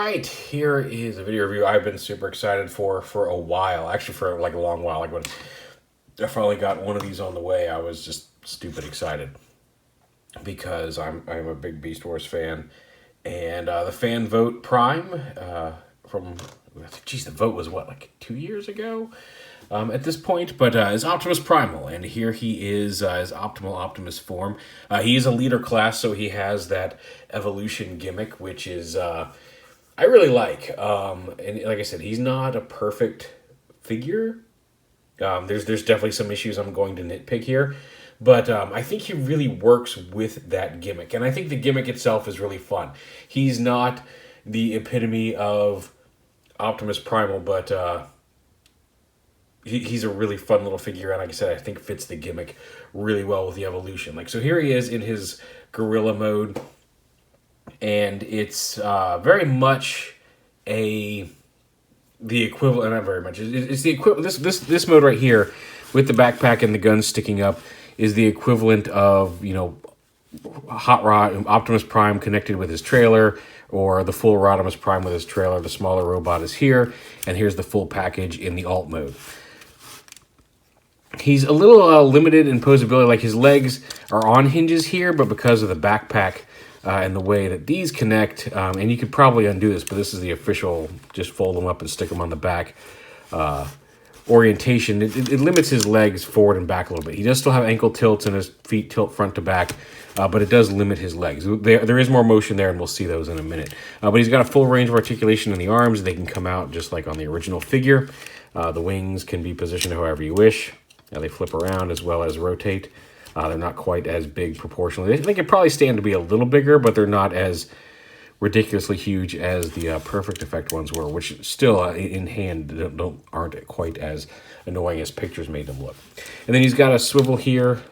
right, here is a video review I've been super excited for a while. Actually, for like a long while. Like when I finally got one of these on the way, I was just stupid excited because I'm a big Beast Wars fan, and the fan vote Prime from geez, the vote was what, like 2 years ago at this point, but is Optimus Primal, and here he is his optimal Optimus form. He is a leader class, so he has that evolution gimmick, which is I really like. And like I said, he's not a perfect figure. There's definitely some issues I'm going to nitpick here, but I think he really works with that gimmick, and I think the gimmick itself is really fun. He's not the epitome of Optimus Primal, but he's a really fun little figure, and like I said, I think fits the gimmick really well with the evolution. Like, so here he is in his gorilla mode, and it's very much the equivalent. Not very much. It's the equivalent. This mode right here, with the backpack and the gun sticking up, is the equivalent of, you know, Hot Rod Optimus Prime connected with his trailer, or the full Rodimus Prime with his trailer. The smaller robot is here, and here's the full package in the alt mode. He's a little limited in posability. Like, his legs are on hinges here, but because of the backpack and the way that these connect, and you could probably undo this, but this is the official, just fold them up and stick them on the back orientation. It limits his legs forward and back a little bit. He does still have ankle tilts and his feet tilt front to back, but it does limit his legs. There is more motion there, and we'll see those in a minute. But he's got a full range of articulation in the arms. They can come out just like on the original figure. The wings can be positioned however you wish. They flip around as well as rotate. They're not quite as big proportionally. They could probably stand to be a little bigger, but they're not as ridiculously huge as the Perfect Effect ones were, which still in hand aren't quite as annoying as pictures made them look. And then he's got a swivel here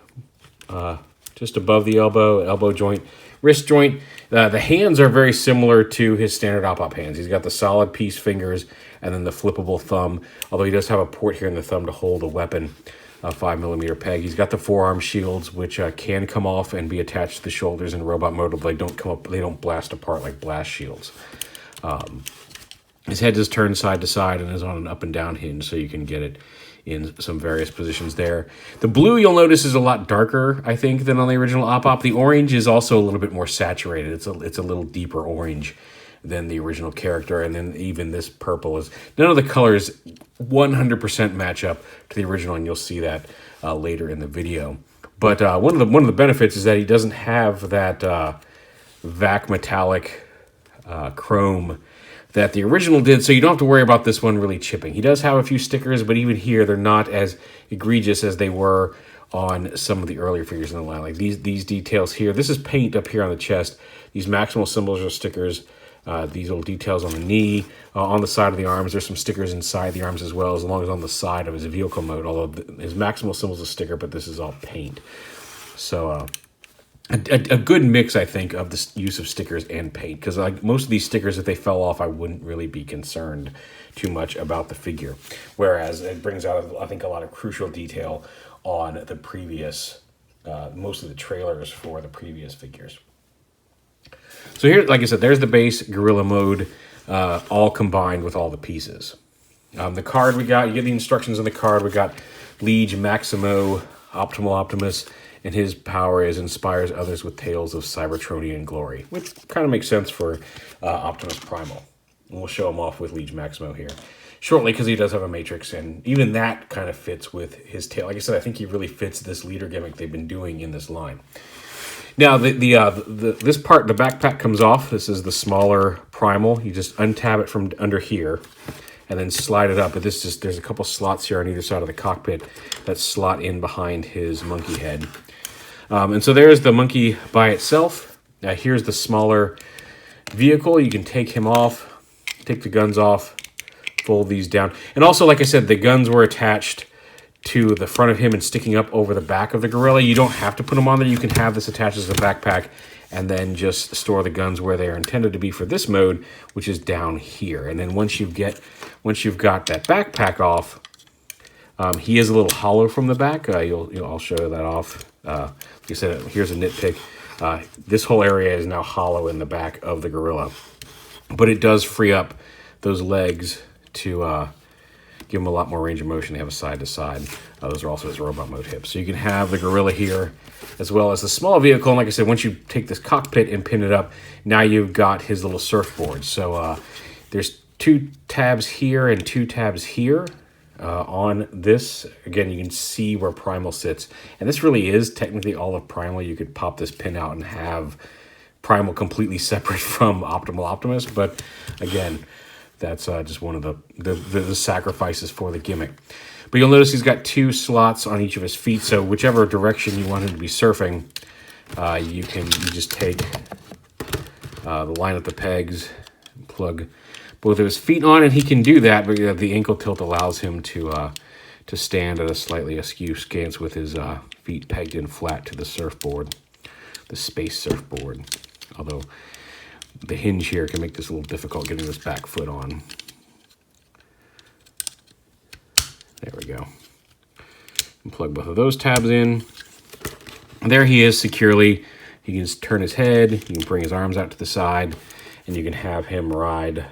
just above the elbow joint, wrist joint. The hands are very similar to his standard Op-Op hands. He's got the solid piece fingers and then the flippable thumb, although he does have a port here in the thumb to hold a weapon. 5mm peg. He's got the forearm shields, which can come off and be attached to the shoulders in robot mode, but they don't come up. They don't blast apart like blast shields. His head just turns side to side and is on an up and down hinge, so you can get it in some various positions there. The blue, you'll notice, is a lot darker, I think, than on the original Op-Op. The orange is also a little bit more saturated. It's a little deeper orange than the original character, and then even this purple is, none of the colors 100% match up to the original, and you'll see that later in the video. But one of the benefits is that he doesn't have that vac metallic chrome that the original did, so you don't have to worry about this one really chipping. He does have a few stickers, but even here they're not as egregious as they were on some of the earlier figures in the line. Like these details here, this is paint up here on the chest. These maximal symbols are stickers. These little details on the knee, on the side of the arms. There's some stickers inside the arms as well, as long as on the side of his vehicle mode, although his maximal symbol is a sticker, but this is all paint. So a good mix, I think, of the use of stickers and paint, because like most of these stickers, if they fell off, I wouldn't really be concerned too much about the figure, whereas it brings out, I think, a lot of crucial detail on the previous, most of the trailers for the previous figures. So here, like I said, there's the base gorilla mode, all combined with all the pieces. The card we got, you get the instructions on the card. We got Liege Maximo, Optimal Optimus, and his power is inspires others with tales of Cybertronian glory, which kind of makes sense for Optimus Primal. And we'll show him off with Liege Maximo here shortly, because he does have a matrix, and even that kind of fits with his tail. Like I said, I think he really fits this leader gimmick they've been doing in this line. Now, this part, the backpack comes off. This is the smaller Primal. You just untab it from under here and then slide it up. But there's a couple slots here on either side of the cockpit that slot in behind his monkey head. And so there's the monkey by itself. Here's the smaller vehicle. You can take him off, take the guns off, fold these down. And also, like I said, the guns were attached to the front of him and sticking up over the back of the gorilla. You don't have to put them on there. You can have this attached as a backpack and then just store the guns where they are intended to be for this mode, which is down here. And then once you've got that backpack off, he is a little hollow from the back. I'll show you that off. Like I said, here's a nitpick. This whole area is now hollow in the back of the gorilla. but it does free up those legs to give him a lot more range of motion. They have a side-to-side. Those are also his robot mode hips. So you can have the gorilla here as well as the small vehicle. And like I said, once you take this cockpit and pin it up, now you've got his little surfboard. So there's 2 tabs here and 2 tabs here on this. Again, you can see where Primal sits. And this really is technically all of Primal. You could pop this pin out and have Primal completely separate from Optimal Optimus. But again, that's just one of the sacrifices for the gimmick. But you'll notice he's got 2 slots on each of his feet, so whichever direction you want him to be surfing, you just take line up the pegs, plug both of his feet on, and he can do that. But the ankle tilt allows him to stand at a slightly askew stance with his feet pegged in flat to the surfboard, the space surfboard. Although the hinge here can make this a little difficult getting this back foot on. There we go. And plug both of those tabs in. And there he is securely. You can just turn his head, you can bring his arms out to the side, and you can have him ride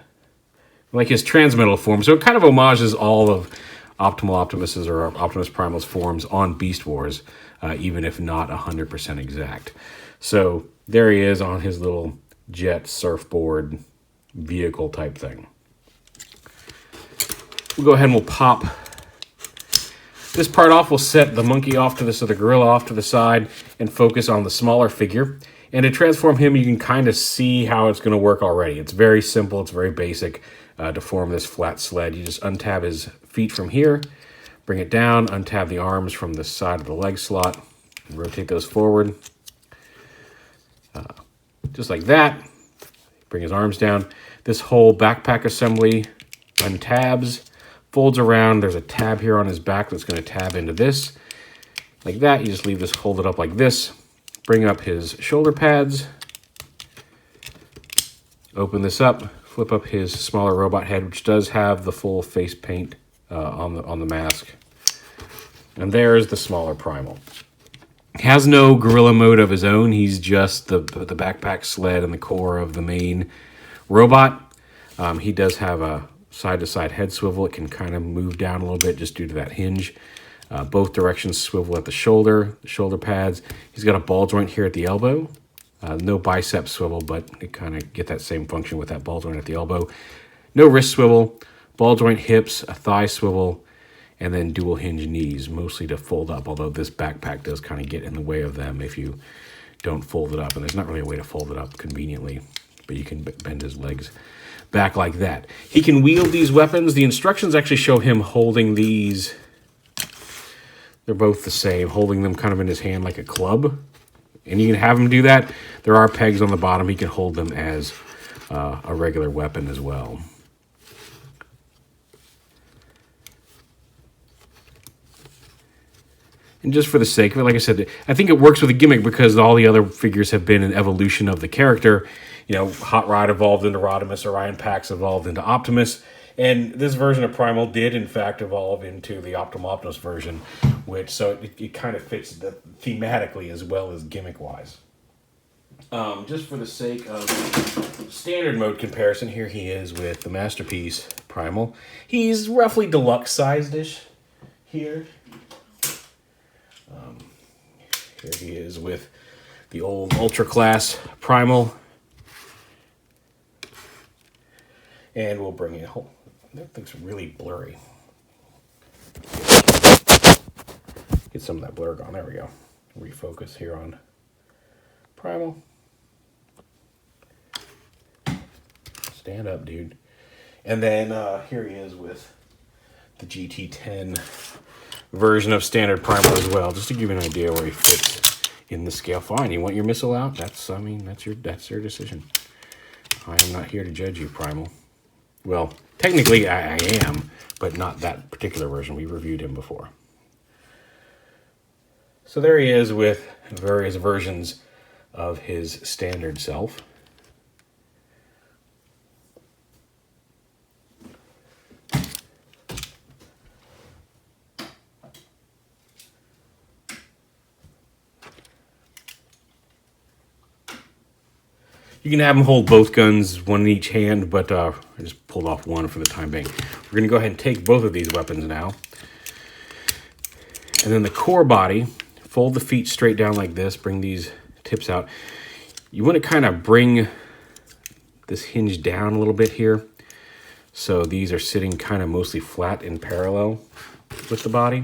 like his transmetal form. So it kind of homages all of Optimal Optimus's or Optimus Primal's forms on Beast Wars, even if not 100% exact. So there he is on his little jet surfboard vehicle type thing. We'll go ahead and we'll pop this part off. We'll set the monkey off to the gorilla off to the side and focus on the smaller figure. And to transform him, you can kind of see how it's going to work already. It's very simple. It's very basic. To form this flat sled, you just untab his feet from here, bring it down, untab the arms from the side of the leg slot, and rotate those forward. Just like that. Bring his arms down. This whole backpack assembly untabs, folds around. There's a tab here on his back that's going to tab into this. Like that. You just leave this folded up like this. Bring up his shoulder pads. Open this up. Flip up his smaller robot head, which does have the full face paint on the mask. And there's the smaller Primal. He has no gorilla mode of his own. He's just the backpack sled and the core of the main robot. He does have a side-to-side head swivel. It can kind of move down a little bit just due to that hinge. Both directions swivel at the shoulder pads. He's got a ball joint here at the elbow. No bicep swivel, but it kind of get that same function with that ball joint at the elbow. No wrist swivel, ball joint hips, a thigh swivel, and then dual hinge knees, mostly to fold up, although this backpack does kind of get in the way of them if you don't fold it up. And there's not really a way to fold it up conveniently, but you can bend his legs back like that. He can wield these weapons. The instructions actually show him holding these. They're both the same, holding them kind of in his hand like a club. And you can have him do that. There are pegs on the bottom. He can hold them as a regular weapon as well. And just for the sake of it, like I said, I think it works with a gimmick because all the other figures have been an evolution of the character. You know, Hot Rod evolved into Rodimus, Orion Pax evolved into Optimus. And this version of Primal did, in fact, evolve into the Optimal Optimus version, which so it kind of fits thematically as well as gimmick-wise. Just for the sake of standard mode comparison, here he is with the Masterpiece Primal. He's roughly deluxe-sized-ish here. Here he is with the old Ultra Class Primal. And we'll bring it home. That thing's really blurry. Get some of that blur gone. There we go. Refocus here on Primal. Stand up, dude. And then here he is with the GT10 version of standard Primal as well, just to give you an idea where he fits in the scale. Fine, you want your missile out? That's your decision. I am not here to judge you, Primal. Well, technically I am, but not that particular version. We reviewed him before. So there he is with various versions of his standard self. You can have him hold both guns, one in each hand, but I just pulled off one for the time being. We're going to go ahead and take both of these weapons now. And then the core body, fold the feet straight down like this, bring these tips out. You want to kind of bring this hinge down a little bit here. So these are sitting kind of mostly flat in parallel with the body.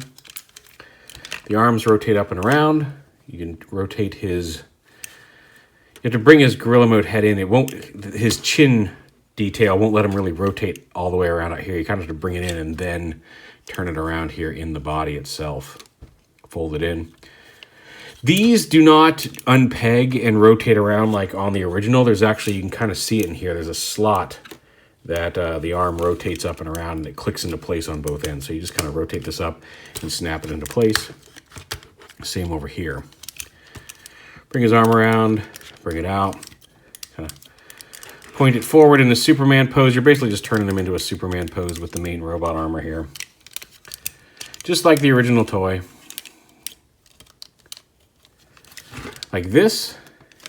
The arms rotate up and around. You can rotate his... You have to bring his gorilla mode head in. It won't... His chin detail won't let him really rotate all the way around out here. You kind of have to bring it in and then turn it around here in the body itself. Fold it in. These do not unpeg and rotate around like on the original. There's actually, you can kind of see it in here. There's a slot that the arm rotates up and around, and it clicks into place on both ends. So you just kind of rotate this up and snap it into place. Same over here. Bring his arm around, bring it out, kind of point it forward in the Superman pose. You're basically just turning him into a Superman pose with the main robot armor here. Just like the original toy. Like this,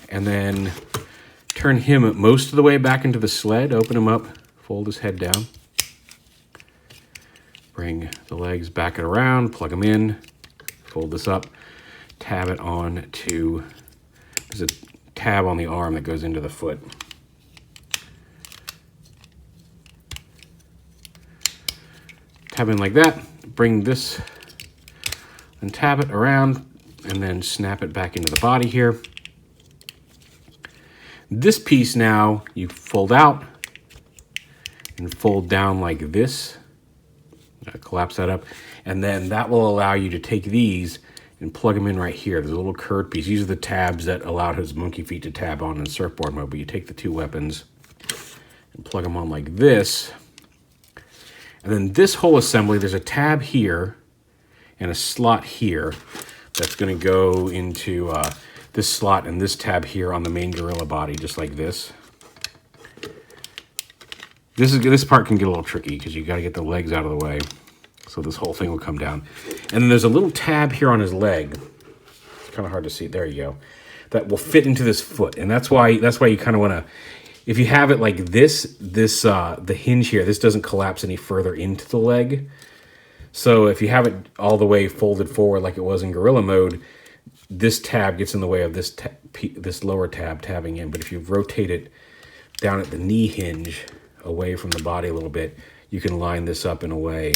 and then turn him most of the way back into the sled, open him up, fold his head down. Bring the legs back and around, plug them in, fold this up, tab it on to, there's a tab on the arm that goes into the foot. Tab in like that, bring this and tab it around, and then snap it back into the body here. This piece now, you fold out and fold down like this. Collapse that up. And then that will allow you to take these and plug them in right here. There's a little curved piece. These are the tabs that allowed his monkey feet to tab on in surfboard mode. But you take the two weapons and plug them on like this. And then this whole assembly, there's a tab here and a slot here that's going to go into this slot and this tab here on the main gorilla body, just like this. This part can get a little tricky because you got to get the legs out of the way, so this whole thing will come down. And then there's a little tab here on his leg. It's kind of hard to see. There you go. That will fit into this foot, and that's why you kind of want to. If you have it like this, the hinge here, this doesn't collapse any further into the leg. So if you have it all the way folded forward like it was in gorilla mode, this tab gets in the way of this lower tab tabbing in. But if you rotate it down at the knee hinge away from the body a little bit, you can line this up in a way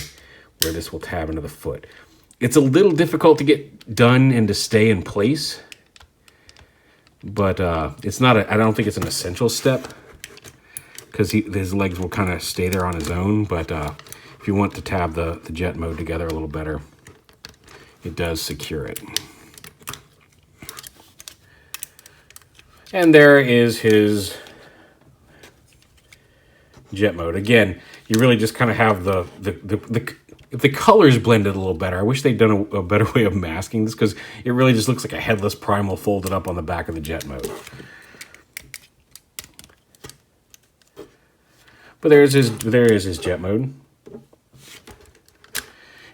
where this will tab into the foot. It's a little difficult to get done and to stay in place, but it's not. I don't think it's an essential step because his legs will kind of stay there on his own. But if you want to tab the jet mode together a little better, it does secure it. And there is his jet mode. Again, you really just kind of have the colors blended a little better. I wish they'd done a better way of masking this because it really just looks like a headless Primal folded up on the back of the jet mode. But there is his jet mode.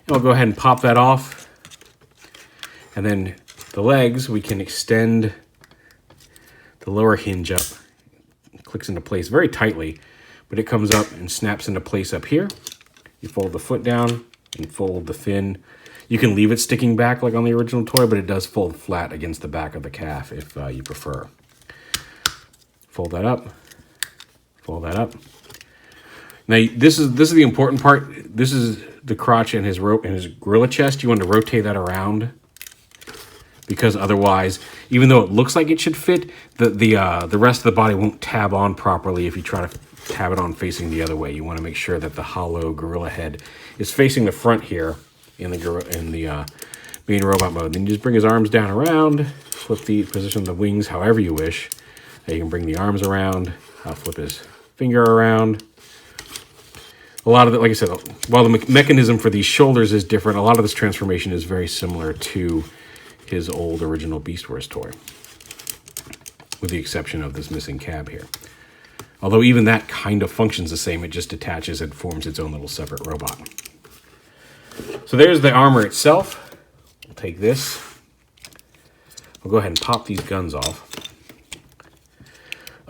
And I'll go ahead and pop that off. And then the legs, we can extend the lower hinge up. It clicks into place very tightly, but it comes up and snaps into place up here. You fold the foot down and fold the fin. You can leave it sticking back like on the original toy, but it does fold flat against the back of the calf if you prefer. Fold that up. Fold that up. Now this is the important part. This is the crotch and his rope and his gorilla chest. You want to rotate that around because otherwise, even though it looks like it should fit, the rest of the body won't tab on properly if you try to tab it on facing the other way. You want to make sure that the hollow gorilla head is facing the front here in the main robot mode. Then you just bring his arms down around, flip the position of the wings however you wish. Now you can bring the arms around, flip his finger around. A lot of it, like I said, while the mechanism for these shoulders is different, a lot of this transformation is very similar to his old original Beast Wars toy, with the exception of this missing cab here. Although even that kind of functions the same, it just attaches and forms its own little separate robot. So there's the armor itself. We'll take this. We'll go ahead and pop these guns off.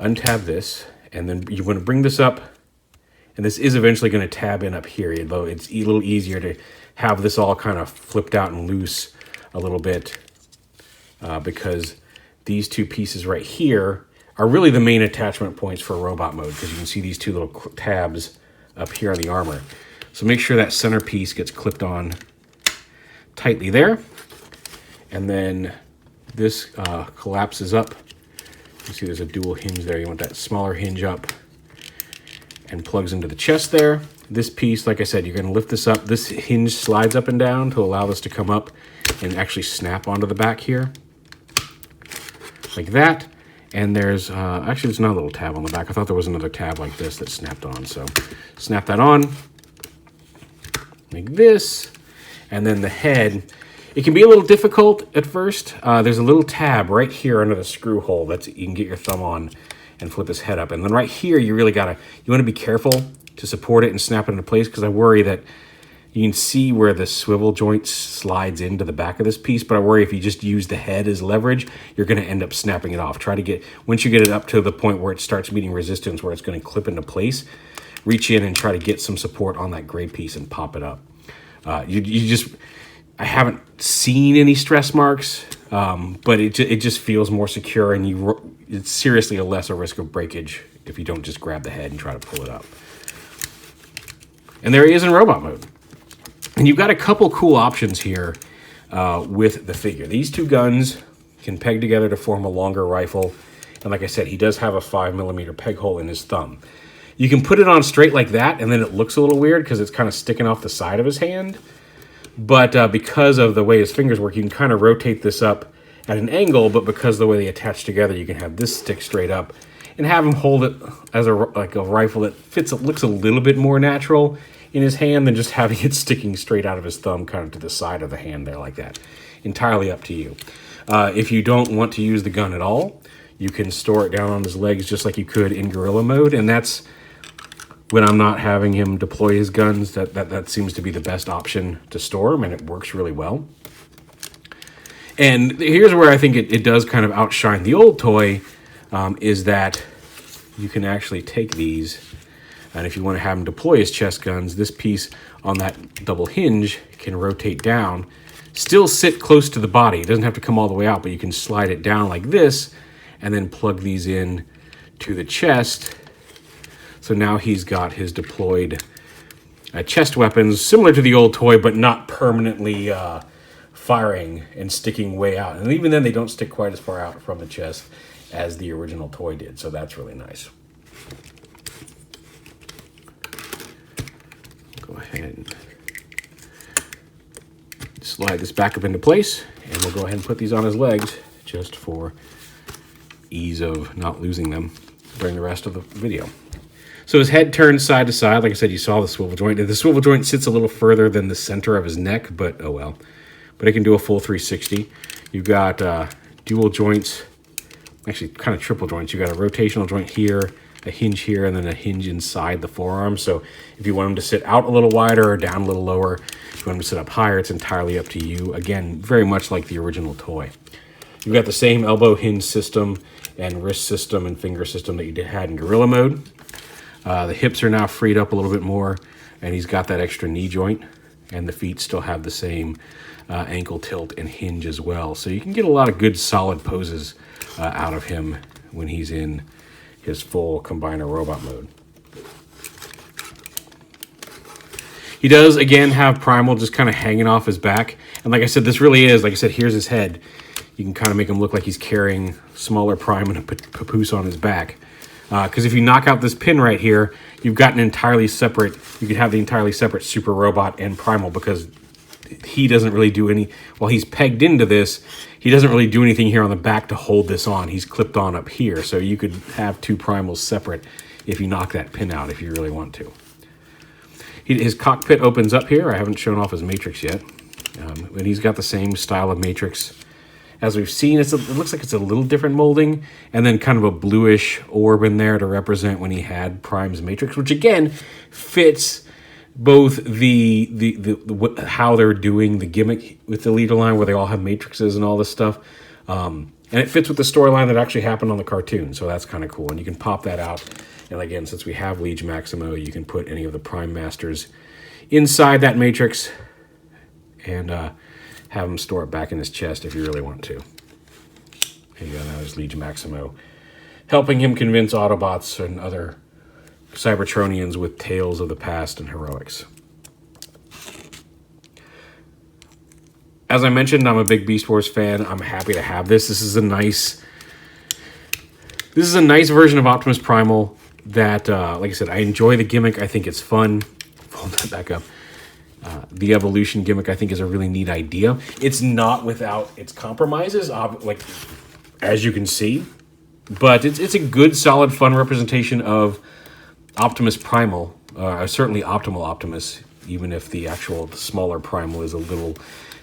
untab this, and then you want to bring this up, and this is eventually going to tab in up here, although it's a little easier to have this all kind of flipped out and loose a little bit because these two pieces right here are really the main attachment points for robot mode, because you can see these two little tabs up here on the armor. So make sure that center piece gets clipped on tightly there. And then this collapses up. You see there's a dual hinge there. You want that smaller hinge up and plugs into the chest there. This piece, like I said, you're going to lift this up. This hinge slides up and down to allow this to come up and actually snap onto the back here. Like that. And there's, actually there's not a little tab on the back. I thought there was another tab like this that snapped on. So snap that on. Like this. And then the head, it can be a little difficult at first. There's a little tab right here under the screw hole that you can get your thumb on and flip his head up. And then right here, you really you want to be careful to support it and snap it into place, because I worry that you can see where the swivel joint slides into the back of this piece, but I worry if you just use the head as leverage, you're going to end up snapping it off. Try to get, once you get it up to the point where it starts meeting resistance, where it's going to clip into place, reach in and try to get some support on that gray piece and pop it up. I haven't seen any stress marks, but it just feels more secure, and it's seriously a lesser risk of breakage if you don't just grab the head and try to pull it up. And there he is in robot mode. And you've got a couple cool options here with the figure. These two guns can peg together to form a longer rifle. And like I said, he does have a 5mm peg hole in his thumb. You can put it on straight like that, and then it looks a little weird because it's kind of sticking off the side of his hand. But because of the way his fingers work, you can kind of rotate this up at an angle, but because of the way they attach together, you can have this stick straight up and have him hold it as like a rifle that fits. It looks a little bit more natural in his hand than just having it sticking straight out of his thumb kind of to the side of the hand there like that. Entirely up to you. If you don't want to use the gun at all, you can store it down on his legs just like you could in gorilla mode, and that's when I'm not having him deploy his guns. That seems to be the best option to store them, and it works really well. And here's where I think it does kind of outshine the old toy, is that you can actually take these, and if you want to have him deploy his chest guns, this piece on that double hinge can rotate down, still sit close to the body. It doesn't have to come all the way out, but you can slide it down like this and then plug these in to the chest. So now he's got his deployed chest weapons, similar to the old toy, but not permanently firing and sticking way out. And even then, they don't stick quite as far out from the chest as the original toy did. So that's really nice. Go ahead and slide this back up into place, and we'll go ahead and put these on his legs just for ease of not losing them during the rest of the video. So his head turns side to side. Like I said, you saw the swivel joint. The swivel joint sits a little further than the center of his neck, but oh well. But it can do a full 360. You've got dual joints, actually kind of triple joints. You've got a rotational joint here, a hinge here, and then a hinge inside the forearm. So if you want him to sit out a little wider or down a little lower, if you want him to sit up higher, it's entirely up to you. Again, very much like the original toy. You've got the same elbow hinge system and wrist system and finger system that you had in gorilla mode. The hips are now freed up a little bit more, and he's got that extra knee joint, and the feet still have the same ankle tilt and hinge as well. So you can get a lot of good solid poses out of him when he's in his full combiner robot mode. He does, again, have Primal just kind of hanging off his back. And like I said, this really is, like I said, here's his head. You can kind of make him look like he's carrying smaller Prime and a papoose on his back. Because if you knock out this pin right here, you've got an entirely separate, you could have the entirely separate Super Robot and Primal, because he doesn't really do any, while he's pegged into this, he doesn't really do anything here on the back to hold this on. He's clipped on up here. So you could have two Primals separate if you knock that pin out, if you really want to. His cockpit opens up here. I haven't shown off his matrix yet. But he's got the same style of matrix as we've seen. It looks like it's a little different molding, and then kind of a bluish orb in there to represent when he had Prime's matrix, which again fits both the how they're doing the gimmick with the leader line, where they all have matrices and all this stuff, And it fits with the storyline that actually happened on the cartoon, so that's kind of cool. And you can pop that out. And again, since we have Liege Maximo, you can put any of the Prime Masters inside that matrix and have him store it back in his chest if you really want to. There you go, now there's Liege Maximo, helping him convince Autobots and other Cybertronians with tales of the past and heroics. As I mentioned, I'm a big Beast Wars fan. I'm happy to have this. This is a nice version of Optimus Primal that, like I said, I enjoy the gimmick. I think it's fun. Fold that back up. The evolution gimmick, I think, is a really neat idea. It's not without its compromises, like as you can see, but it's a good, solid, fun representation of Optimus Primal, certainly Optimal Optimus, even if the actual smaller Primal is a little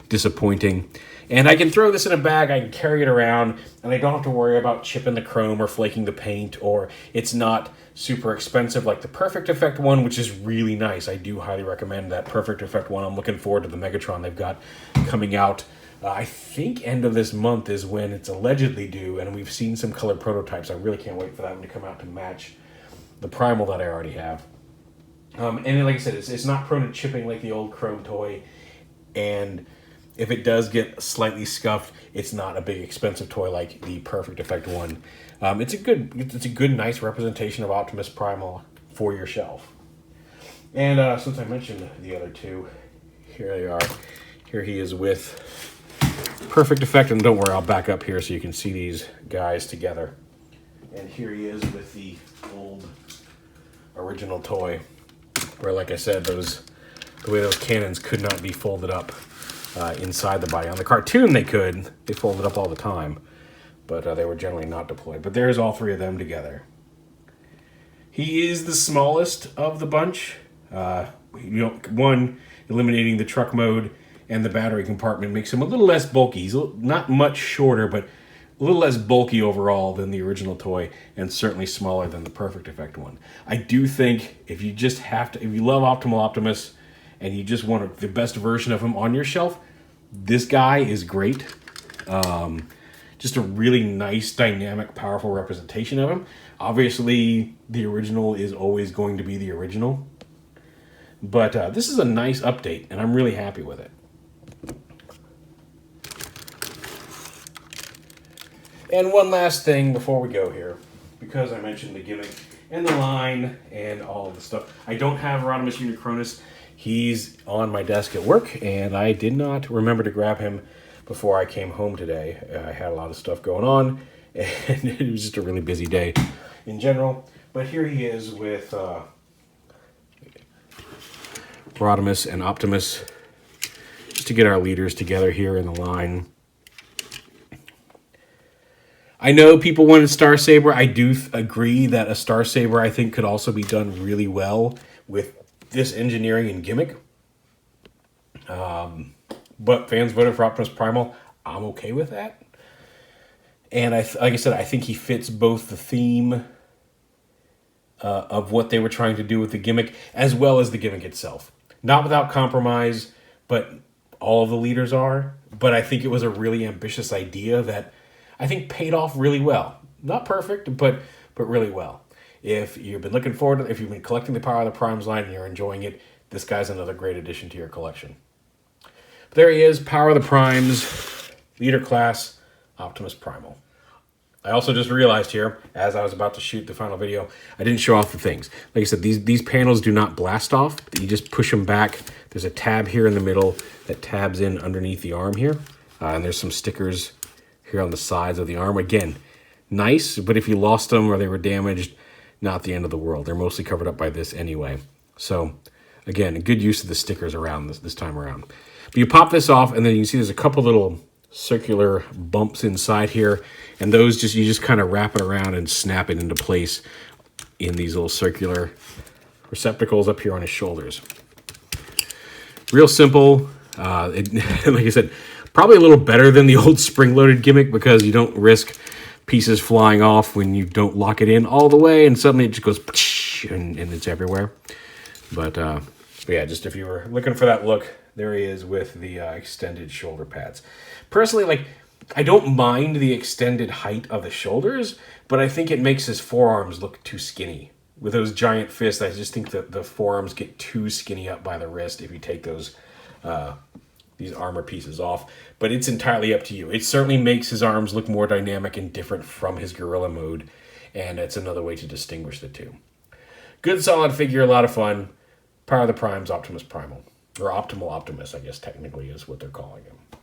disappointing. And I can throw this in a bag, I can carry it around, and I don't have to worry about chipping the chrome or flaking the paint, or it's not super expensive like the Perfect Effect one, which is really nice. I do highly recommend that Perfect Effect one. I'm looking forward to the Megatron they've got coming out. I think end of this month is when it's allegedly due, and we've seen some colored prototypes. I really can't wait for that one to come out to match the Primal that I already have. And like I said, it's not prone to chipping like the old chrome toy, and if it does get slightly scuffed, it's not a big expensive toy like the Perfect Effect one. It's a good, nice representation of Optimus Primal for your shelf. And since I mentioned the other two, here they are. Here he is with Perfect Effect, and don't worry, I'll back up here so you can see these guys together. And here he is with the old original toy, where, like I said, the way those cannons could not be folded up inside the body. On the cartoon they could. They folded up all the time, but they were generally not deployed. But there's all three of them together. He is the smallest of the bunch. One, eliminating the truck mode and the battery compartment makes him a little less bulky. He's not much shorter, but a little less bulky overall than the original toy, and certainly smaller than the Perfect Effect one. I do think if you love Optimal Optimus and you just want the best version of him on your shelf, this guy is great. Just a really nice, dynamic, powerful representation of him. Obviously, the original is always going to be the original, but this is a nice update, and I'm really happy with it. And one last thing before we go here, because I mentioned the gimmick and the line and all of the stuff. I don't have Rodimus Unicronus. He's on my desk at work, and I did not remember to grab him before I came home today. I had a lot of stuff going on, and it was just a really busy day in general. But here he is with Rodimus and Optimus, just to get our leaders together here in the line. I know people wanted Star Saber. I do agree that a Star Saber, I think, could also be done really well with this engineering and gimmick. But fans voted for Optimus Primal. I'm okay with that. And like I said, I think he fits both the theme of what they were trying to do with the gimmick, as well as the gimmick itself. Not without compromise, but all of the leaders are. But I think it was a really ambitious idea that I think paid off really well. Not perfect, but really well. If you've been looking forward to it, if you've been collecting the Power of the Primes line and you're enjoying it, this guy's another great addition to your collection. But there he is, Power of the Primes, Leader Class, Optimus Primal. I also just realized here, as I was about to shoot the final video, I didn't show off the things. Like I said, these panels do not blast off. You just push them back. There's a tab here in the middle that tabs in underneath the arm here. And there's some stickers here on the sides of the arm. Again, nice, but if you lost them or they were damaged, not the end of the world. They're mostly covered up by this anyway. So, again, a good use of the stickers around this time around. But you pop this off, and then you can see there's a couple little circular bumps inside here, and those you just kind of wrap it around and snap it into place in these little circular receptacles up here on his shoulders. Real simple. Like I said, probably a little better than the old spring-loaded gimmick because you don't risk pieces flying off when you don't lock it in all the way, and suddenly it just goes and it's everywhere. But yeah, just if you were looking for that look, there he is with the extended shoulder pads. Personally, like, I don't mind the extended height of the shoulders, but I think it makes his forearms look too skinny. With those giant fists, I just think that the forearms get too skinny up by the wrist if you take those these armor pieces off. But it's entirely up to you. It certainly makes his arms look more dynamic and different from his gorilla mode, and it's another way to distinguish the two. Good, solid figure, a lot of fun. Power of the Primes, Optimus Primal. Or Optimal Optimus, I guess technically is what they're calling him.